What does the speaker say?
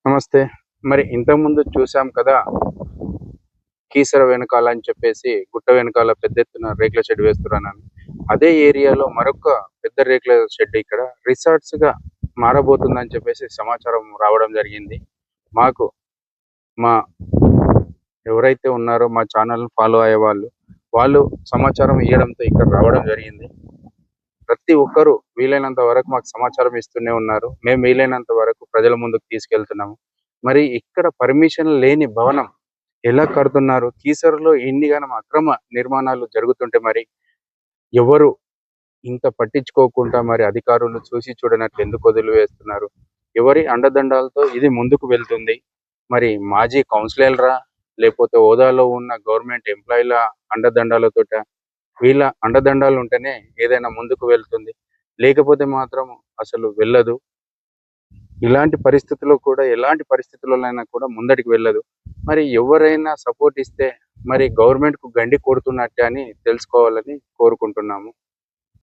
నమస్తే. మరి ఇంతకుముందు చూసాం కదా! కీసర వెనకాల అని చెప్పేసి గుట్ట వెనకాల పెద్ద ఎత్తున రేకుల షెడ్ వేస్తున్నారని. అదే ఏరియాలో మరొక పెద్ద రేకుల షెడ్ ఇక్కడ రిసార్ట్స్‌గా మారబోతుందని చెప్పేసి సమాచారం రావడం జరిగింది. మాకు మా ఎవరైతే ఉన్నారో మా ఛానెల్‌ని ఫాలో అయ్యేవాళ్ళు, వాళ్ళు సమాచారం ఇయ్యడంతో ఇక్కడ రావడం జరిగింది. ప్రతి ఒక్కరు వీలైనంత వరకు మాకు సమాచారం ఇస్తూనే ఉన్నారు. మేము వీలైనంత వరకు ప్రజల ముందుకు తీసుకెళ్తున్నాము. మరి ఇక్కడ పర్మిషన్ లేని భవనం ఎలా కడుతున్నారు? కీసరలో ఇన్నిగనం అక్రమ నిర్మాణాలు జరుగుతుంటే మరి ఎవరు ఇంత పట్టించుకోకుండా మరి అధికారులు చూసి చూడనట్లు ఎందుకు వదిలివేస్తున్నారు? ఎవరి అండదండాలతో ఇది ముందుకు వెళ్తుంది? మరి మాజీ కౌన్సిలర్‌లా? లేపోతే హోదాలో ఉన్న గవర్నమెంట్ ఎంప్లాయీల అండదండాలతోట? వీళ్ళ అండదండాలు ఉంటేనే ఏదైనా ముందుకు వెళ్తుంది. లేకపోతే మాత్రం అసలు వెళ్ళదు. ఇలాంటి పరిస్థితుల్లో కూడా ఎలాంటి పరిస్థితులలోనైనా కూడా ముందటికి వెళ్ళదు. మరి ఎవరైనా సపోర్ట్ ఇస్తే మరి గవర్నమెంట్‌కు గండి కొడుతున్నట్టే అని తెలుసుకోవాలని కోరుకుంటున్నాము.